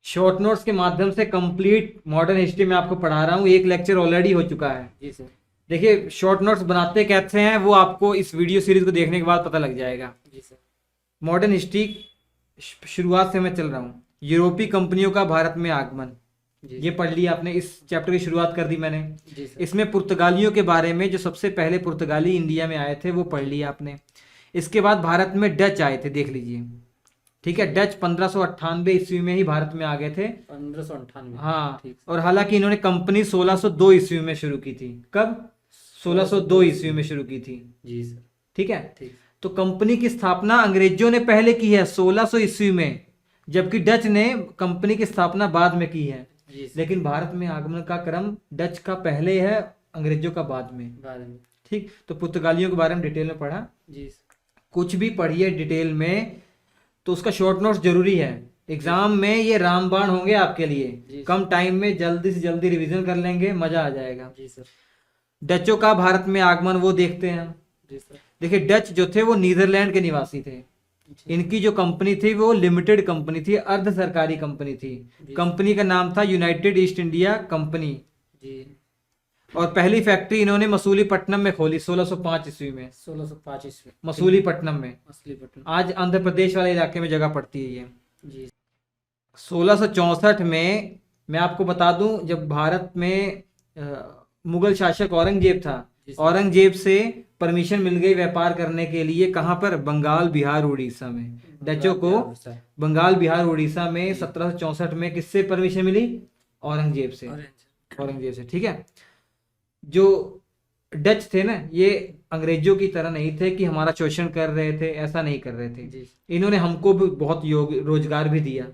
Short notes के माध्यम से कंप्लीट मॉडर्न हिस्ट्री में आपको पढ़ा रहा हूँ। एक लेक्चर ऑलरेडी हो चुका है। जी सर। देखिए शॉर्ट नोट्स बनाते कैसे हैं वो आपको इस वीडियो सीरीज को देखने के बाद पता लग जाएगा। जी सर। मॉडर्न हिस्ट्री शुरुआत से मैं चल रहा हूँ। यूरोपीय कंपनियों का भारत में आगमन, जी ये पढ़ लिया आपने। इस चैप्टर की शुरुआत कर दी मैंने। जी सर। इसमें पुर्तगालियों के बारे में, जो सबसे पहले पुर्तगाली इंडिया में आए थे, वो पढ़ लिया आपने। इसके बाद भारत में डच आए थे, देख लीजिए। ठीक है, डच 1598 ईस्वी में ही भारत में आ गए थे। 1598। हाँ, ठीक। और हालांकि इन्होंने कंपनी 1602 ईस्वी में शुरू की थी। कब? 1602 ईस्वी में शुरू की थी। जी सर। ठीक है, ठीक। तो कंपनी की स्थापना अंग्रेजों ने पहले की है 1600 ईस्वी में, जबकि डच ने कंपनी की स्थापना बाद में की है। जी सर। लेकिन भारत में आगमन का क्रम डच का पहले है, अंग्रेजों का बाद में। बाद में। ठीक, तो पुर्तगालियों के बारे में डिटेल में पढ़ा। जी सर। कुछ भी पढ़िए डिटेल में तो उसका शॉर्ट नोट्स जरूरी है। एग्जाम में ये रामबाण होंगे आपके जी लिए। सर। कम टाइम में जल्दी से जल्दी रिवीजन कर लेंगे, मजा आ जाएगा। जी सर। डचों का भारत में आगमन वो देखते हैं। जी सर। देखिए डच जो थे वो नीदरलैंड के निवासी थे। इनकी जो कंपनी थी वो लिमिटेड कंपनी थी, अर्ध सरकारी कंपनी थी। जी। कंपनी का नाम था यूनाइटेड ईस्ट इंडिया कंपनी। जी। और पहली फैक्ट्री इन्होंने मसूलीपट्टनम में खोली 1605 ईस्वी में। 1605 ईस्वी। मसूलीपट्टनम में, मछलीपट्टनम। आज आंध्र प्रदेश वाले इलाके में जगह पड़ती है ये। जी। 1664 में मैं आपको बता दूं, जब भारत में मुगल शासक औरंगजेब था, जी सर। औरंगजेब से परमिशन मिल गई व्यापार करने के लिए। कहाँ पर? बंगाल, बिहार, उड़ीसा में। डचों को बंगाल, बिहार, उड़ीसा में 1764 में किससे परमिशन मिली? औरंगजेब से। औरंगजेब से, ठीक है। जो डच थे ना, ये अंग्रेजों की तरह नहीं थे कि हमारा शोषण कर रहे थे, ऐसा नहीं कर रहे थे। जी। इन्होंने हमको भी बहुत रोजगार भी दिया।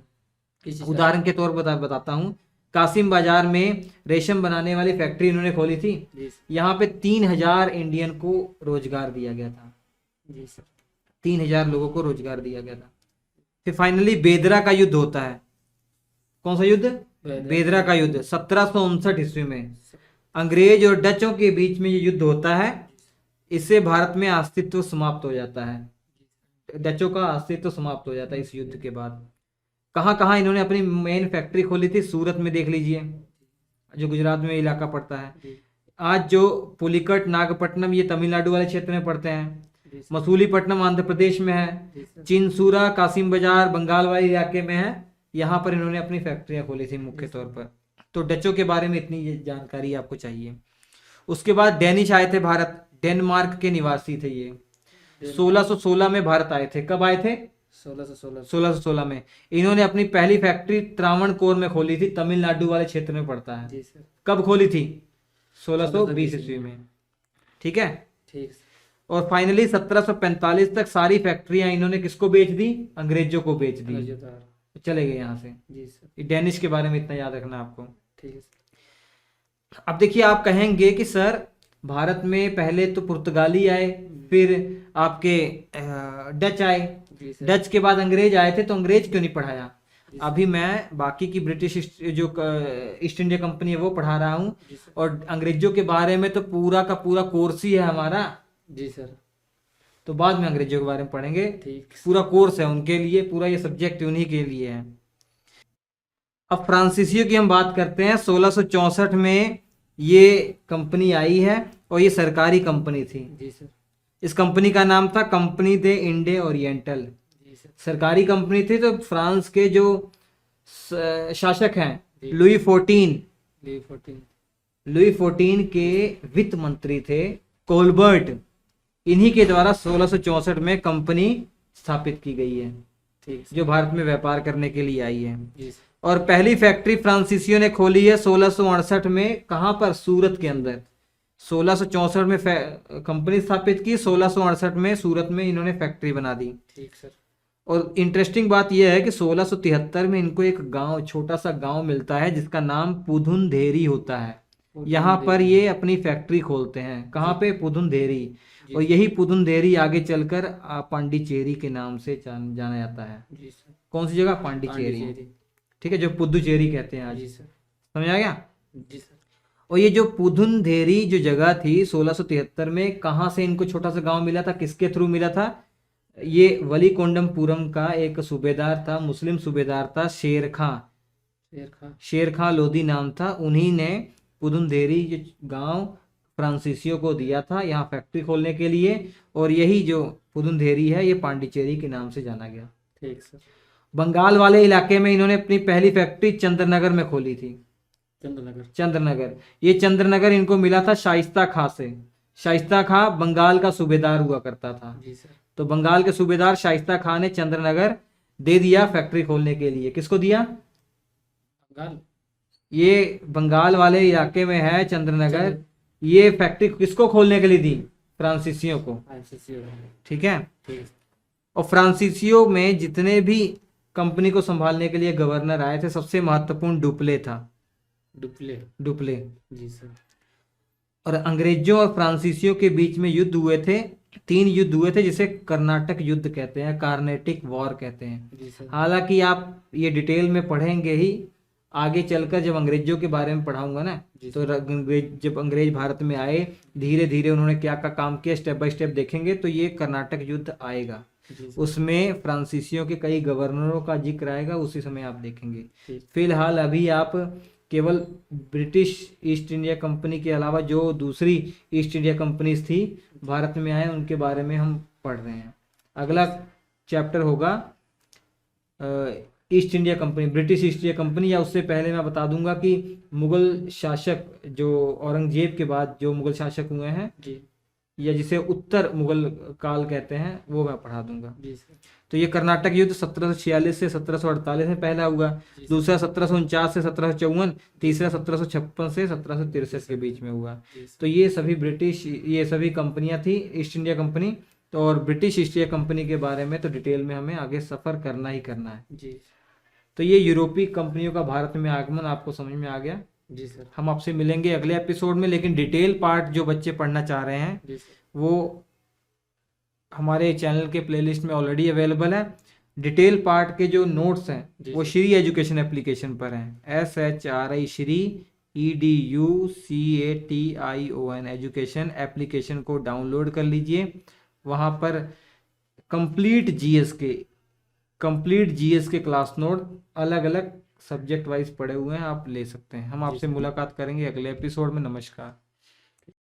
किसी का- उदाहरण के तौर पर बताता हूँ, कासिम बाजार में रेशम बनाने वाली फैक्ट्री इन्होंने खोली थी। जी सर। यहाँ पे 3000 इंडियन को रोजगार दिया गया था। जी सर। 3000 लोगों को रोजगार दिया गया था। फिर फाइनली बेदरा का युद्ध होता है। कौन सा युद्ध? बेदरा का युद्ध 1759 ईस्वी में। अंग्रेज और डचों के बीच में ये युद्ध होता है। इससे भारत में अस्तित्व समाप्त हो जाता है। डचों का अस्तित्व समाप्त हो जाता है इस युद्ध के बाद। कहाँ कहाँ इन्होंने अपनी मेन फैक्ट्री खोली थी? सूरत में, देख लीजिए, जो गुजरात में इलाका पड़ता है। जी। आज जो पुलिकट, नागपट्टनम, ये तमिलनाडु वाले क्षेत्र में पड़ते हैं। जी सर। मसूलीपट्टनम आंध्र प्रदेश में है। जी सर। चिनसूरा, कासिम बाजार बंगाल वाले इलाके में है। यहाँ पर इन्होंने अपनी फैक्ट्रियां खोली थी मुख्य तौर पर। तो डचों के बारे में इतनी ये जानकारी आपको चाहिए। उसके बाद डेनिश आए थे भारत, डेनमार्क के निवासी थे ये। 1616 में भारत आए थे। कब आए थे? 1616 में। इन्होंने अपनी पहली फैक्ट्री त्रावणकोर में खोली थी, तमिलनाडु वाले क्षेत्र में पड़ता है। जी सर। कब खोली थी? 1620 ईस्वी में। ठीक है। ठीक। और फाइनली 1745 तक सारी फैक्ट्रियां इन्होंने किसको बेच दी? अंग्रेजों को बेच दी। चले गए यहाँ से। जी सर। ये डेनिश के बारे में इतना याद रखना आपको। ठीक है। अब देखिए, आप कहेंगे कि सर भारत में पहले तो पुर्तगाली आए, फिर आपके डच आए, जी सर। डच के बाद अंग्रेज आए थे, तो अंग्रेज क्यों नहीं पढ़ाया? अभी मैं बाकी की ब्रिटिश जो ईस्ट इंडिया कंपनी है वो पढ़ा रहा हूँ। जी सर। और अंग्रेजों के बारे में तो पूरा का पूरा कोर्स ही है हमारा। जी सर। तो बाद में अंग्रेजों के बारे में पढ़ेंगे। ठीक। पूरा कोर्स है उनके लिए, पूरा ये सब्जेक्ट उन्हीं के लिए है। अब फ्रांसीसियों की हम बात करते हैं। 1664 में ये कंपनी आई है और ये सरकारी कंपनी थी। जी सर। इस कंपनी का नाम था कंपनी दे इंडे ओरिएंटल। जी सर। सरकारी कंपनी थी। तो फ्रांस के जो शासक हैं, जी। लुई 14, ली 14। लुई 14 के वित्त मंत्री थे कोलबर्ट। इन्हीं के द्वारा 1664 में कंपनी स्थापित की गई है, ठीक। जो भारत में व्यापार करने के लिए आई है। जी सर। और पहली फैक्ट्री फ्रांसीसियों ने खोली है 1668 में। कहाँ पर? सूरत के अंदर। 1664 में कंपनी स्थापित की, 1668 में सूरत में इन्होंने फैक्ट्री बना दी। ठीक सर। और इंटरेस्टिंग बात यह है कि 1673 में इनको एक गांव, छोटा सा गांव मिलता है जिसका नाम पुदुनधेरी होता है। यहाँ पर ये अपनी फैक्ट्री खोलते हैं। कहाँ पे? पुदुनधेरी। और यही पुदुनधेरी आगे चलकर पांडिचेरी के नाम से जाना जाता है। जी सर। कौन सी जगह? पांडिचेरी। ठीक है, जो पुदुचेरी कहते हैं आज। जी सर। समझ आ गया? जी सर। और ये जो पुदुनधेरी जो जगह थी 1673 में, कहाँ से इनको छोटा सा गांव मिला था? किसके थ्रू मिला था? ये वलीकोंडमपुरम का एक सूबेदार था, मुस्लिम सूबेदार था, शेर खां। शेर खां। शेर खां लोधी नाम था। उन्हीं ने पुदुंदेरी जो गांव फ्रांसीसियों को दिया था यहाँ फैक्ट्री खोलने के लिए, और यही जो पुदुंदेरी है ये पांडिचेरी के नाम से जाना गया। ठीक सर। बंगाल वाले इलाके में इन्होंने अपनी पहली फैक्ट्री चंद्रनगर में खोली थी। चंद्रनगर। चंद्रनगर, ये चंद्रनगर इनको मिला था शाइस्ता खां से। शाइस्ता खां बंगाल का सूबेदार हुआ करता था। जी सर। तो बंगाल के सूबेदार शाइस्ता खां ने चंद्रनगर दे दिया फैक्ट्री खोलने के लिए। किसको दिया? बंगाल। ये बंगाल वाले इलाके में है चंद्रनगर, ये फैक्ट्री किसको खोलने के लिए दी? फ्रांसीसियों को। फ्रांसीसी। ठीक है। ठीक। और फ्रांसीसियों में जितने भी कंपनी को संभालने के लिए गवर्नर आए थे, सबसे महत्वपूर्ण डुप्ले था। डुप्ले। डुप्ले। जी सर। और अंग्रेजों और फ्रांसीसियों के बीच में युद्ध हुए थे, 3 युद्ध हुए थे जिसे कर्नाटक युद्ध कहते हैं, कार्नेटिक वॉर कहते हैं। जी सर। हालांकि आप ये डिटेल में पढ़ेंगे ही आगे चलकर, जब अंग्रेजों के बारे में पढ़ाऊंगा ना, जी तो जब अंग्रेज भारत में आए, धीरे धीरे उन्होंने क्या क्या काम किया, स्टेप बाय स्टेप देखेंगे, तो ये कर्नाटक युद्ध आएगा। जी सर। उसमें फ्रांसीसियों के कई गवर्नरों का जिक्र आएगा, उसी समय आप देखेंगे। ठीक। फिलहाल अभी आप केवल ब्रिटिश ईस्ट इंडिया कंपनी के अलावा जो दूसरी ईस्ट इंडिया कंपनीज थी भारत में आए, उनके बारे में हम पढ़ रहे हैं। अगला चैप्टर होगा east India company, British east India company. या उससे पहले मैं बता दूंगा कि मुगल शासक जो औरंगजेब के बाद जो मुगल शासक हुए हैं, जी। या जिसे उत्तर मुगल काल कहते हैं, वो मैं पढ़ा दूंगा। जी सर। तो ये कर्नाटक युद्ध 1746 से 1748 में पहला हुआ, जी सर। दूसरा 1749 से 1754, तीसरा 1756 से 1763 के बीच में हुआ। जी सर। तो ये सभी ब्रिटिश, ये सभी कंपनियां थी ईस्ट इंडिया कंपनी। तो और ब्रिटिश ईस्ट इंडिया कंपनी के बारे में तो डिटेल में हमें आगे सफर करना ही करना है। जी। तो ये यूरोपीय कंपनियों का भारत में आगमन आपको समझ में आ गया। जी सर। हम आपसे मिलेंगे अगले एपिसोड में, लेकिन डिटेल पार्ट जो बच्चे पढ़ना चाह रहे हैं जी सर। वो हमारे चैनल के प्लेलिस्ट में ऑलरेडी अवेलेबल है। डिटेल पार्ट के जो नोट्स हैं जी वो सर। श्री एजुकेशन एप्लीकेशन पर हैं, SHRI Shri EDUCATION education application को डाउनलोड कर लीजिए। वहाँ पर कंप्लीट जीएस के क्लास नोट अलग अलग सब्जेक्ट वाइज पढ़े हुए हैं, आप ले सकते हैं। हम आपसे मुलाकात करेंगे अगले एपिसोड में। नमस्कार।